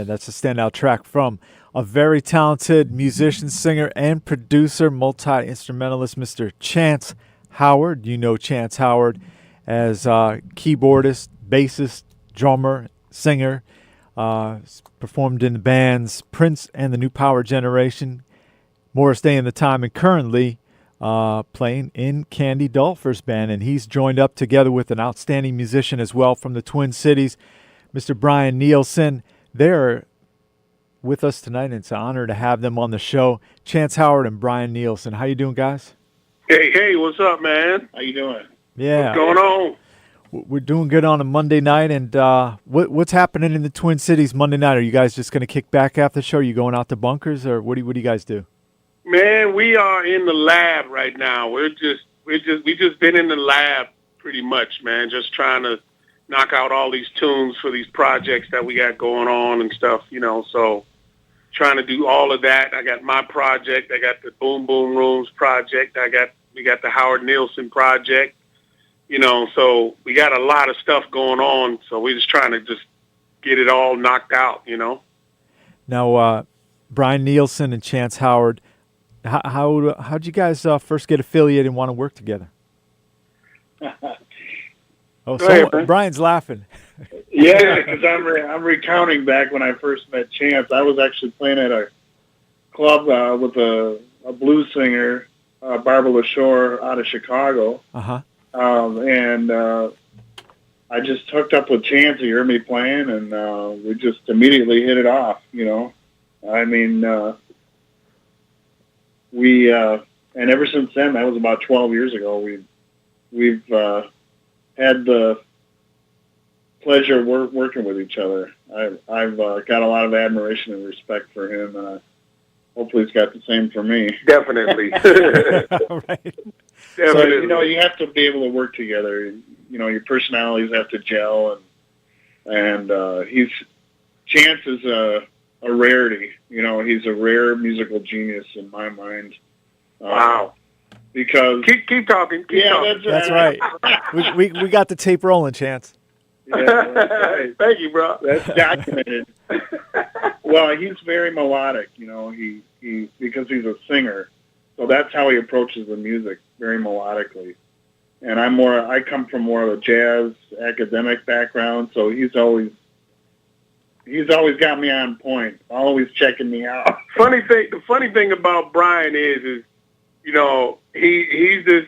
And that's a standout track from a very talented musician, singer, and producer, multi-instrumentalist, Mr. Chance Howard. You know Chance Howard as keyboardist, bassist, drummer, singer. Performed in the bands Prince and the New Power Generation, Morris Day and the Time, and currently playing in Candy Dulfer's band. And he's joined up together with an outstanding musician as well from the Twin Cities, Mr. Brien Nielsen. They're with us tonight, and it's an honor to have them on the show. Chance Howard and Brien Nielsen. How you doing, guys? Hey, what's up, man? How you doing? Yeah. What's going on? We're doing good on a Monday night, and what's happening in the Twin Cities Monday night? Are you guys just going to kick back after the show? Are you going out to bunkers, or what do you guys do? Man, we are in the lab right now. We just been in the lab pretty much, man, just trying to knock out all these tunes for these projects that we got going on and stuff, so trying to do all of that. I got my project, I got the Boom Boom Rooms project, we got the Howard-Nielsen Project, so we got a lot of stuff going on, so we're just trying to just get it all knocked out, Now, Brien Nielsen and Chance Howard, how'd you guys first get affiliated and want to work together? Brian's laughing. Yeah, because I'm recounting back when I first met Chance. I was actually playing at a club with a blues singer, Barbara LaShore, out of Chicago. Uh-huh. And I just hooked up with Chance. He heard me playing, and we just immediately hit it off, I mean, and ever since then, that was about 12 years ago, we've had the pleasure of working with each other. I've got a lot of admiration and respect for him, and hopefully he's got the same for me. Definitely. Right. Definitely. So, you have to be able to work together. Your personalities have to gel, and Chance is a rarity. He's a rare musical genius in my mind. Wow. Because keep talking. Talking. That's right. we got the tape rolling, Chance. Yeah, that's right. Thank you, bro. That's documented. Well, he's very melodic. He because he's a singer, so that's how he approaches the music, very melodically. And I come from more of a jazz academic background, so he's always got me on point, always checking me out. The funny thing about Brien is he's this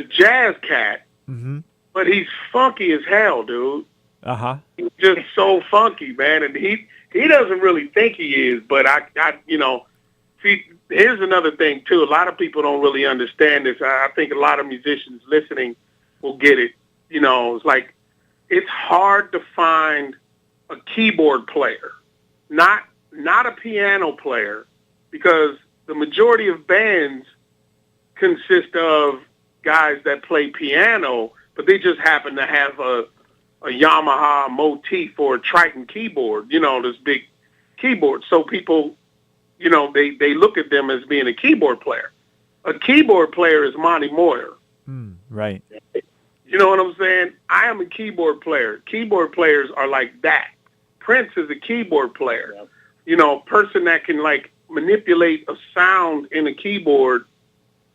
jazz cat, mm-hmm. but he's funky as hell, dude. Uh-huh. He's just so funky, man, and he doesn't really think he is, but I see, here's another thing too. A lot of people don't really understand this. I think a lot of musicians listening will get it. It's like it's hard to find a keyboard player, not a piano player, because the majority of bands consist of guys that play piano, but they just happen to have a Yamaha motif or a Triton keyboard, this big keyboard. So people, they look at them as being a keyboard player. A keyboard player is Monty Moyer. Right. You know what I'm saying? I am a keyboard player. Keyboard players are like that. Prince is a keyboard player. Person that can manipulate a sound in a keyboard,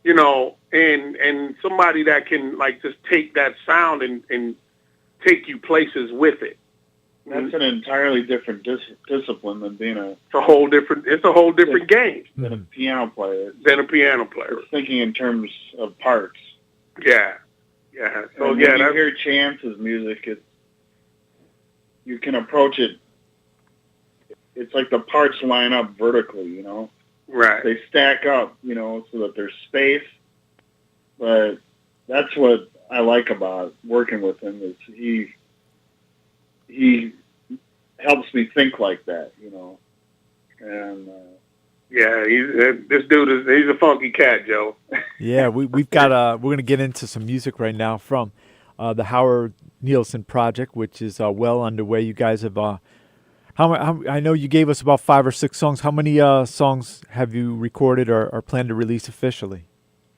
and somebody that can just take that sound and take you places with it. That's an entirely different discipline than being It's a whole different game than a piano player. It's thinking in terms of parts. Yeah. So when you hear Chance's music, you can approach it. It's like the parts line up vertically, Right. They stack up, so that there's space. But that's what I like about working with him is he helps me think like that, And this dude he's a funky cat, Joe. Yeah, we've got we're going to get into some music right now from the Howard-Nielsen Project, which is well underway. You guys have how I know you gave us about 5 or 6 songs. How many songs have you recorded or plan to release officially?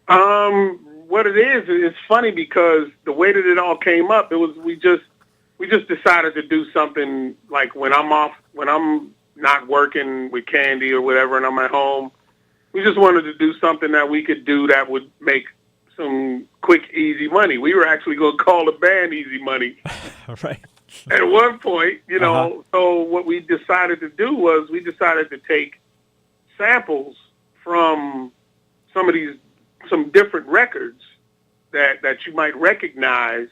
What it is, it's funny because the way that it all came up, we just we just decided to do something like when I'm not working with Candy or whatever, and I'm at home. We just wanted to do something that we could do that would make some quick, easy money. We were actually going to call the band Easy Money. Right. At one point, So what we decided to do was we decided to take samples from some different records that you might recognize,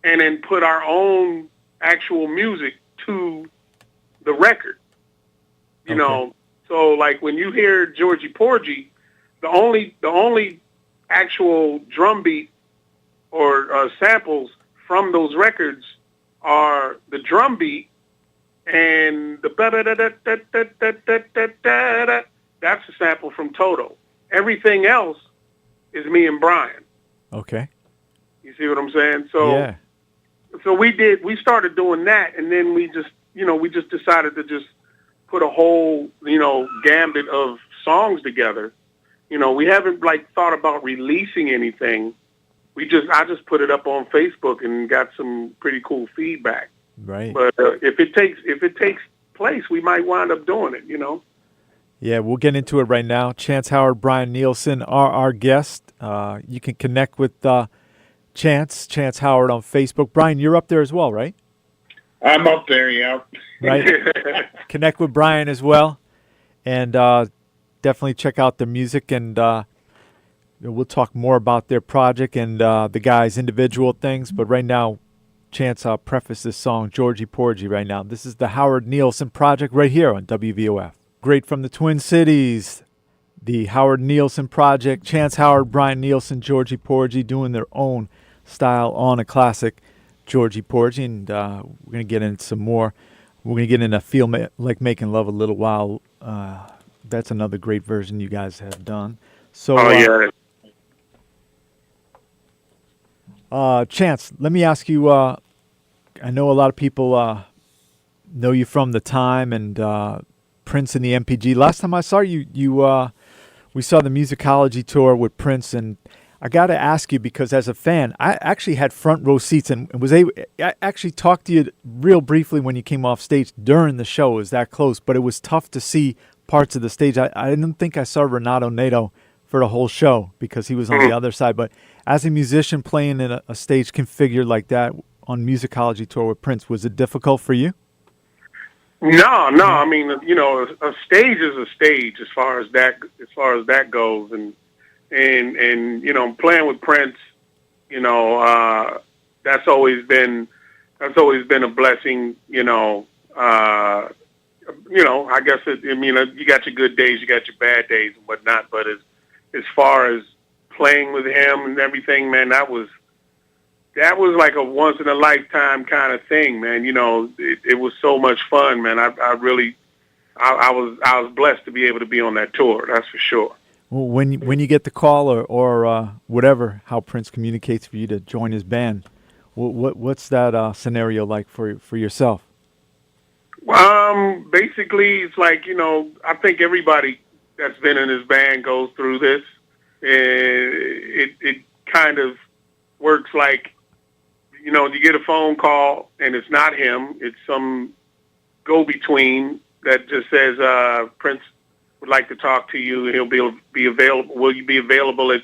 and then put our own actual music to the record. You know, so like when you hear Georgie Porgy, the only actual drum beat or samples from those records are the drum beat and the that's a sample from Toto. Everything else is me and Brien. Okay. You see what I'm saying? So so we started doing that, and then we just decided to just put a whole, gambit of songs together. We haven't thought about releasing anything. I just put it up on Facebook and got some pretty cool feedback. Right. But if it takes place, we might wind up doing it. Yeah, we'll get into it right now. Chance Howard, Brien Nielsen are our guest. You can connect with Chance Howard on Facebook. Brien, you're up there as well, right? I'm up there, yeah. Right. Connect with Brien as well, and definitely check out the music, and we'll talk more about their project and the guys' individual things. But right now, Chance preface this song, Georgie Porgy, right now. This is the Howard-Nielsen Project right here on WVOF. Great from the Twin Cities, the Howard-Nielsen Project, Chance Howard, Brien Nielsen, Georgie Porgy doing their own style on a classic Georgie Porgy, and we're going to get into some more. We're going to get into Feel Like Making Love a little while. That's another great version you guys have done. So, Chance, let me ask you, I know a lot of people know you from The Time and Prince and the MPG. Last time I saw you, we saw the Musicology tour with Prince, and I got to ask you, because as a fan, I actually had front row seats and I actually talked to you real briefly when you came off stage during the show. It was that close, but it was tough to see parts of the stage. I didn't think I saw Renato Nato for the whole show because he was on the other side. But as a musician playing in a stage configured like that on Musicology tour with Prince, was it difficult for you? No. I mean, a stage is a stage as far as that goes, and playing with Prince, that's always been a blessing. I guess you got your good days, you got your bad days and whatnot. But as far as playing with him and everything, man, that was like a once in a lifetime kind of thing, man. It was so much fun, man. I was blessed to be able to be on that tour. That's for sure. Well, when you get the call or whatever, how Prince communicates for you to join his band, what's that scenario like for yourself? Basically, it's like, I think everybody that's been in his band goes through this. It kind of works like, you get a phone call and it's not him, it's some go-between that just says, Prince would like to talk to you. He'll be available. Will you be available at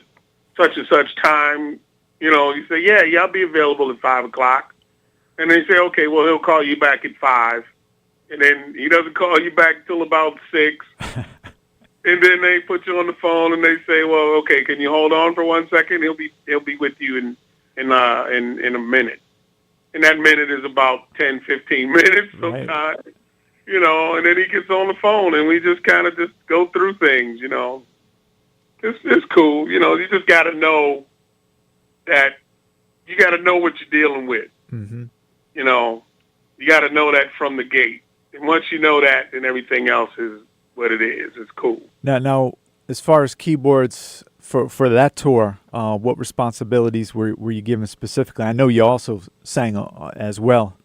such and such time? You say, yeah, I'll be available at 5:00. And they say, okay, well, he'll call you back at 5. And then he doesn't call you back till about 6. And then they put you on the phone and they say, well, okay, can you hold on for 1 second? He'll be with you in a minute. And that minute is about 10, 15 minutes sometimes. Right. And then he gets on the phone and we just kind of just go through things, It's cool. You just got to know that you got to know what you're dealing with. Mm-hmm. You got to know that from the gate. And once you know that, then everything else is what it is. It's cool. Now, as far as keyboards for that tour, what responsibilities were you given specifically? I know you also sang as well.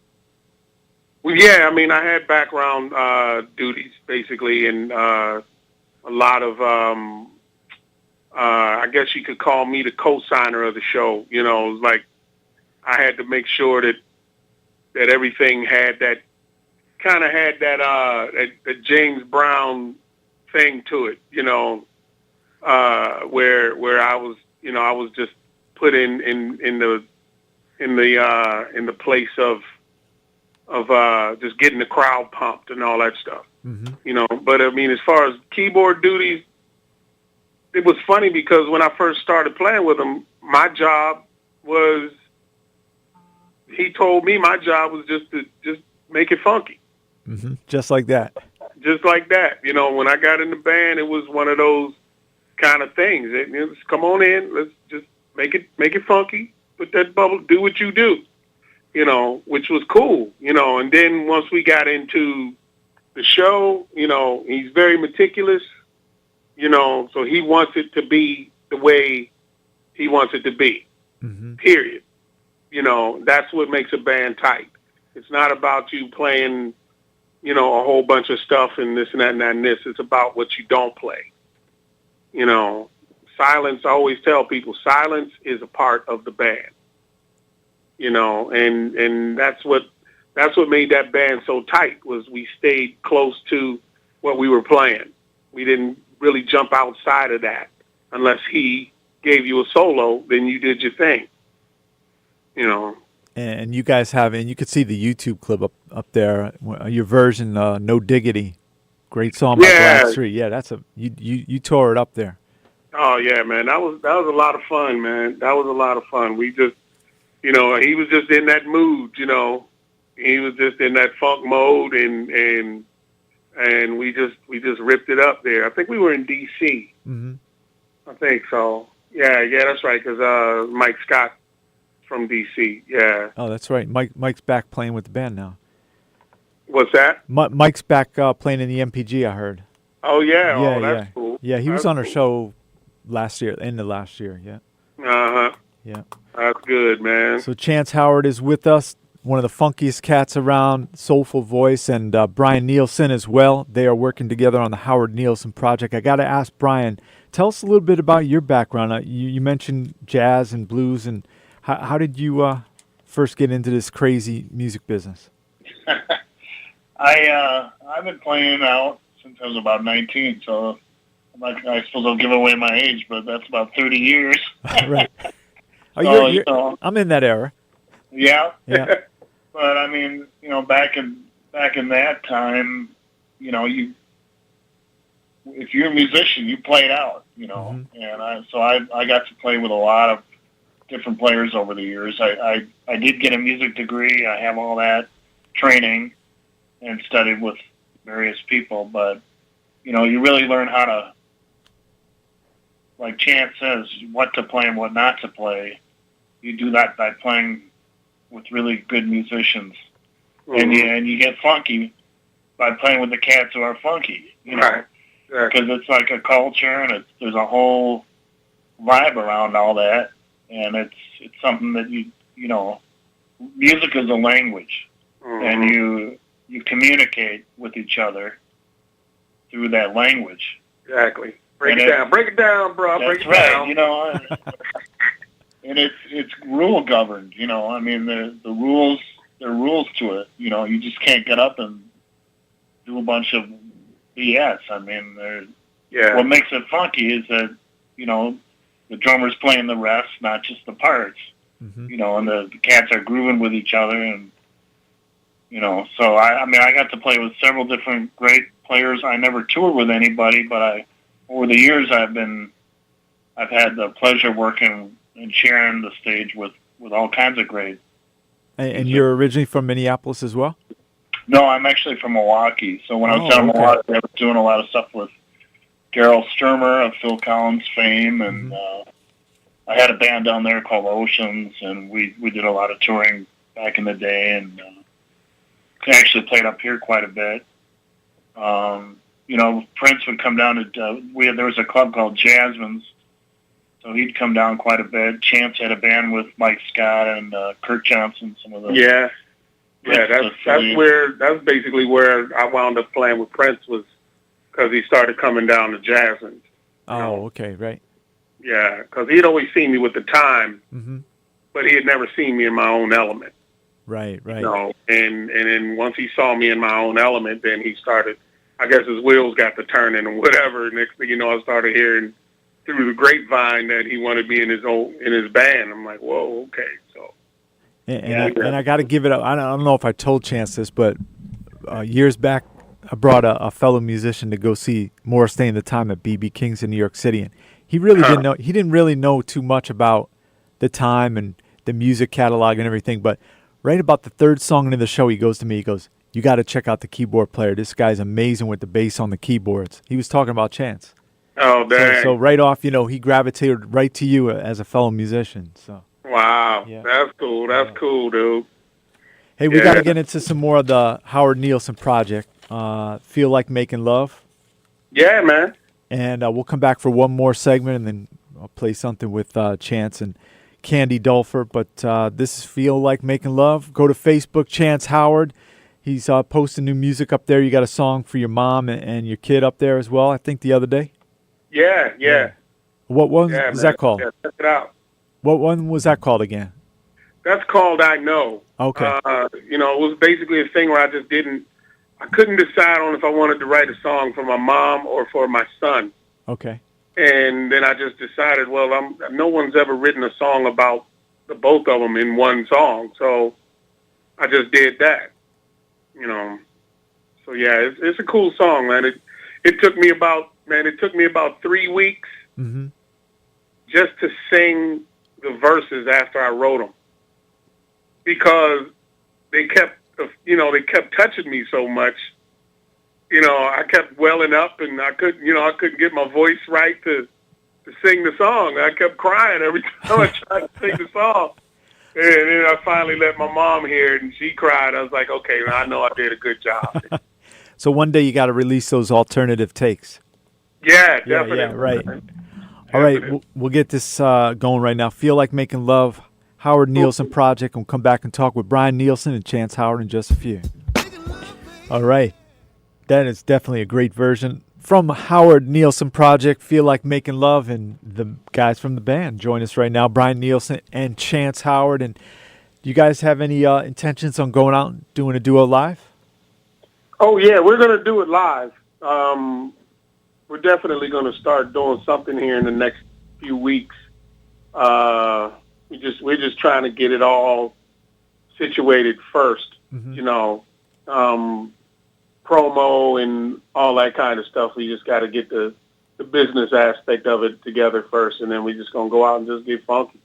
Well, yeah, I mean, I had background duties, basically, and a lot of, I guess you could call me the co-signer of the show. Like, I had to make sure that, that everything had that kind of had that James Brown thing to it, where I was, I was just put in the place of just getting the crowd pumped and all that stuff, But I mean, as far as keyboard duties, it was funny because when I first started playing with him, my job was. He told me my job was just to make it funky. Mm-hmm. Just like that. Just like that. When I got in the band, it was one of those kind of things. Just come on in, let's just make it funky. Put that bubble, do what you do. Which was cool. And then once we got into the show, he's very meticulous. So he wants it to be the way he wants it to be. Mm-hmm. Period. That's what makes a band tight. It's not about you playing, a whole bunch of stuff and this and that and that and this. It's about what you don't play. Silence, I always tell people, silence is a part of the band. And that's what made that band so tight, was we stayed close to what we were playing. We didn't really jump outside of that. Unless he gave you a solo, then you did your thing. And you guys have, and you could see the YouTube clip up there, your version, No Diggity. Great song by Blackstreet. Yeah, that's you tore it up there. Oh yeah, man. That was a lot of fun, man. That was a lot of fun. We just, he was just in that mood, He was just in that funk mode, and we just ripped it up there. I think we were in D.C. Mm-hmm. I think so. Yeah, that's right. Because Mike Scott from D.C. Yeah. Oh, that's right. Mike's back playing with the band now. What's that? Mike's back playing in the MPG, I heard. Oh yeah. That's cool. Yeah, he was on our show last year, end of last year. Yeah. Uh huh. Yeah. That's good, man. So Chance Howard is with us, one of the funkiest cats around, soulful voice, and Brien Nielsen as well. They are working together on the Howard-Nielsen Project. I got to ask Brien, tell us a little bit about your background. You mentioned jazz and blues, and how did you first get into this crazy music business? I've been playing out since I was about 19, so I suppose I'll give away my age, but that's about 30 years. Right. Oh, I'm in that era. Yeah. Yeah. But I mean, back in that time, if you're a musician, you played out, mm-hmm. And I got to play with a lot of different players over the years. I did get a music degree. I have all that training and studied with various people, but you really learn how to, like Chance says, what to play and what not to play. You do that by playing with really good musicians, mm-hmm. and you get funky by playing with the cats who are funky, right? Because it's like a culture, and there's a whole vibe around all that, and it's something that music is a language, mm-hmm. and you communicate with each other through that language. Exactly. Break it down, bro. That's right. And it's rule governed, I mean, there are rules to it. You just can't get up and do a bunch of BS. I mean, what makes it funky is that, the drummer's playing the rest, not just the parts, mm-hmm. And the cats are grooving with each other. And, so I got to play with several different great players. I never toured with anybody, but over the years I've had the pleasure working and sharing the stage with all kinds of great. And you're originally from Minneapolis as well? No, I'm actually from Milwaukee. So when I was down in Milwaukee, I was doing a lot of stuff with Daryl Sturmer of Phil Collins fame, and mm-hmm. I had a band down there called Oceans, and we did a lot of touring back in the day, and actually played up here quite a bit. Prince would come down to there was a club called Jasmine's. So he'd come down quite a bit. Chance had a band with Mike Scott and Kurt Johnson. Some of the that's basically where I wound up playing with Prince, was because he started coming down to Jasmine. Oh, okay, right. Yeah, because he'd always seen me with the time, mm-hmm. but he had never seen me in my own element. Right. You know, and then once he saw me in my own element, then he started. I guess his wheels got to turning and whatever. Next thing you know, I started hearing through the grapevine that he wanted me in his band. I'm like, whoa, okay. So, and I got to give it up. I don't know if I told Chance this, but years back, I brought a fellow musician to go see Morris Day and the Time at BB King's in New York City, and he really didn't know. He didn't really know too much about the time and the music catalog and everything. But right about the third song into the show, he goes to me. He goes, "You got to check out the keyboard player. This guy's amazing with the bass on the keyboards." He was talking about Chance. Oh, dang. So right off, he gravitated right to you as a fellow musician. So. Wow, Yeah. That's cool. That's cool, dude. Hey, we got to get into some more of the Howard-Nielsen Project. Feel Like Making Love. Yeah, man. And we'll come back for one more segment, and then I'll play something with Chance and Candy Dulfer. But this is Feel Like Making Love. Go to Facebook, Chance Howard. He's posting new music up there. You got a song for your mom and your kid up there as well, I think, the other day. Yeah. What one was that called? Yeah, check it out. What one was that called again? That's called I Know. Okay. It was basically a thing where I couldn't decide on if I wanted to write a song for my mom or for my son. Okay. And then I just decided, well, no one's ever written a song about the both of them in one song, so I just did that. So yeah, it's a cool song, man. It took me about 3 weeks just to sing the verses after I wrote them, because they kept touching me so much. I kept welling up, and I couldn't get my voice right to sing the song. I kept crying every time I tried to sing the song. And then I finally let my mom hear it, and she cried. I was like, okay, I know I did a good job. So one day you got to release those alternative takes. Yeah, definitely. Yeah, right. All right, we'll get this going right now. Feel Like Making Love, Howard-Nielsen Project. We'll come back and talk with Brien Nielsen and Chance Howard in just a few. All right. That is definitely a great version from Howard-Nielsen Project, Feel Like Making Love, and the guys from the band join us right now, Brien Nielsen and Chance Howard. And do you guys have any intentions on going out and doing a duo live? Oh, yeah, we're going to do it live. We're definitely going to start doing something here in the next few weeks. We're just trying to get it all situated first, promo and all that kind of stuff. We just got to get the business aspect of it together first, and then we're just going to go out and just get funky.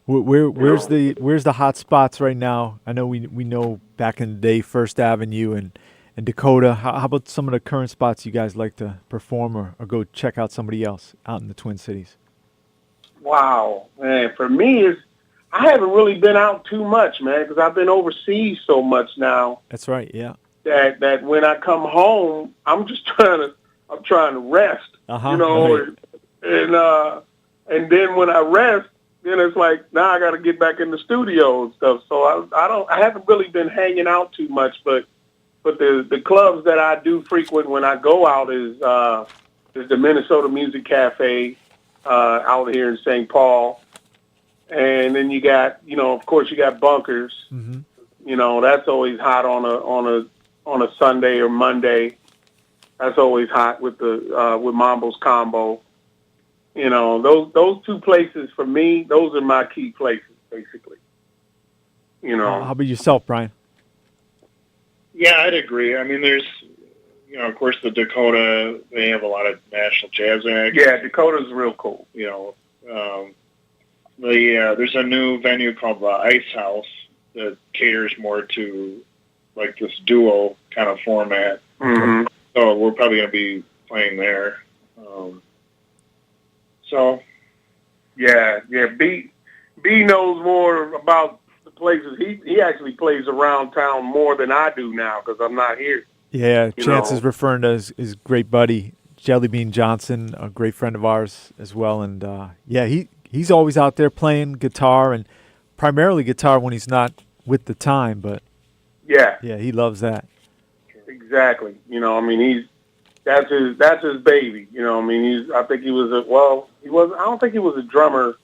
Where's the hot spots right now? I know we know back in the day, First Avenue and Dakota. How about some of the current spots you guys like to perform or go check out somebody else out in the Twin Cities? Wow, man. For me, I haven't really been out too much, man, because I've been overseas so much now. That's right, yeah. That when I come home, I'm trying to rest, right. and then when I rest, then it's like, now I got to get back in the studio and stuff. So I haven't really been hanging out too much, but the clubs that I do frequent when I go out is the Minnesota Music Cafe out here in St. Paul, and then you got, of course, you got Bunkers. That's always hot on a Sunday or Monday. That's always hot with with Mambo's Combo. Those two places for me, those are my key places, basically. How about yourself, Brien? Yeah, I'd agree. I mean, there's, of course, the Dakota, they have a lot of national jazz acts. Yeah, Dakota's real cool. There's a new venue called the Ice House that caters more to, like, this duo kind of format. So we're probably going to be playing there. B knows more about the places. He actually plays around town more than I do now because I'm not here. Yeah, Chance is referring to his great buddy, Jelly Bean Johnson, a great friend of ours as well. And, he's always out there playing guitar, and primarily guitar when he's not with the time. But, yeah, he loves that. Exactly. That's his baby. I don't think he was a drummer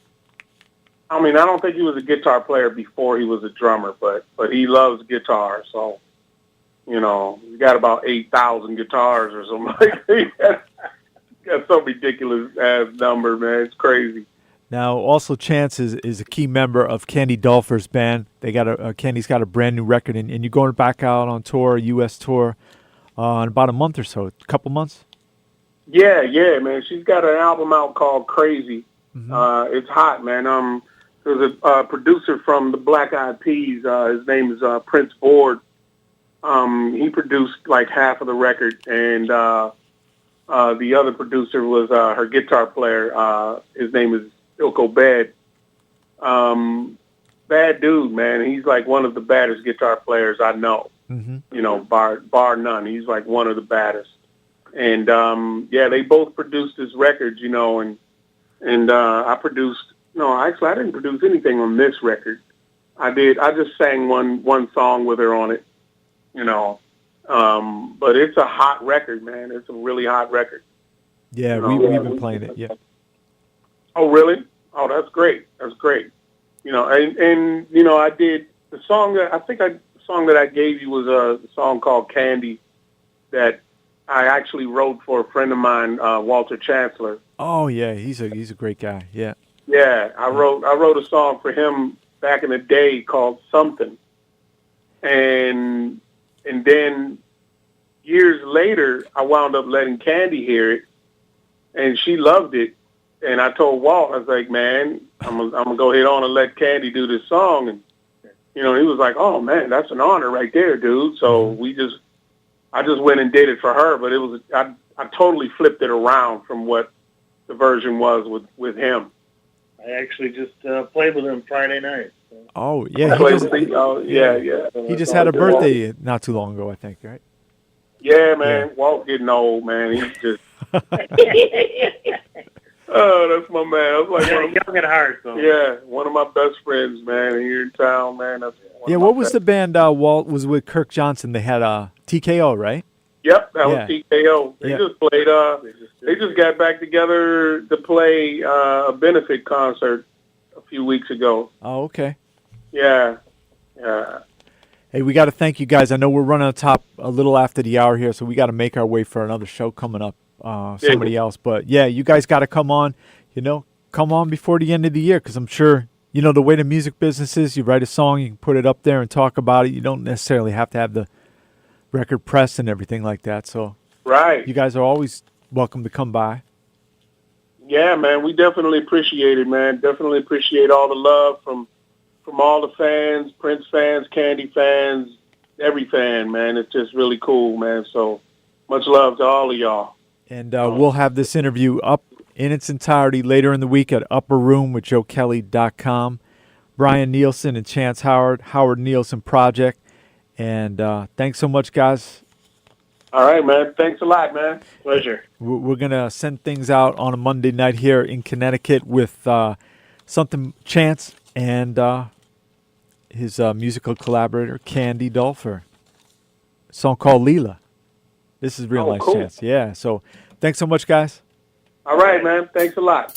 I mean, I don't think he was a guitar player before he was a drummer, but he loves guitar. So, you know, he's got about 8,000 guitars or something like that. He got some ridiculous ass number, man. It's crazy. Now, also, Chance is a key member of Candy Dulfer's band. They got Candy's got a brand new record, and you're going back out on tour, U.S. tour, in about a month or so, a couple months. Yeah, man. She's got an album out called Crazy. Mm-hmm. It's hot, man. There's a producer from the Black Eyed Peas. His name is Prince Ford. He produced like half of the record, and the other producer was her guitar player. His name is Ilko Bed. Bad dude, man. He's like one of the baddest guitar players I know. Mm-hmm. You know, bar none. He's like one of the baddest. And yeah, they both produced this record, you know, and I produced. No, actually, I didn't produce anything on this record. I just sang one song with her on it, you know. But it's a hot record, man. It's a really hot record. Yeah, we've been playing it. Yeah. Oh, really? Oh, that's great. That's great. You know, and you know, I did the song that the song that I gave you was a song called Candy that I actually wrote for a friend of mine, Walter Chancellor. Oh yeah, he's a great guy. Yeah. Yeah, I wrote a song for him back in the day called Something, and then years later I wound up letting Candy hear it, and she loved it. And I told Walt, I was like, man, I'm gonna go ahead on and let Candy do this song, and you know, he was like, oh man, that's an honor right there, dude. So I just went and did it for her, but it was I totally flipped it around from what the version was with him. I actually just played with him Friday night. So. Oh yeah, he just had a birthday not too long ago, I think, right? Yeah, man. Yeah. Walt getting old, man. He's just. Oh, that's my man. I was like, young at heart, though. Yeah, one of my best friends, man, here in town, man. What was the band Walt was with Kirk Johnson? They had TKO, right? Yep, that was TKO. They just played. They just got back together to play a benefit concert a few weeks ago. Oh, okay. Yeah. Hey, we got to thank you guys. I know we're running on top a little after the hour here, so we got to make our way for another show coming up. Somebody else, but yeah, you guys got to come on. You know, come on before the end of the year, because I'm sure you know the way the music business is. You write a song, you can put it up there and talk about it. You don't necessarily have to have the record press and everything like that. So, right, you guys are always welcome to come by. Yeah, man, we definitely appreciate it, man. Definitely appreciate all the love from all the fans, Prince fans, Candy fans, every fan, man. It's just really cool, man. So much love to all of y'all. And we'll have this interview up in its entirety later in the week at upperroomwithjoekelley.com. Brien Nielsen and Chance Howard, Howard-Nielsen Project. And thanks so much, guys. All right, man. Thanks a lot, man. Pleasure. We're going to send things out on a Monday night here in Connecticut with something Chance and his musical collaborator, Candy Dulfer. A song called Leela. This is real nice, cool. Chance. Yeah, so thanks so much, guys. All right, man. Thanks a lot.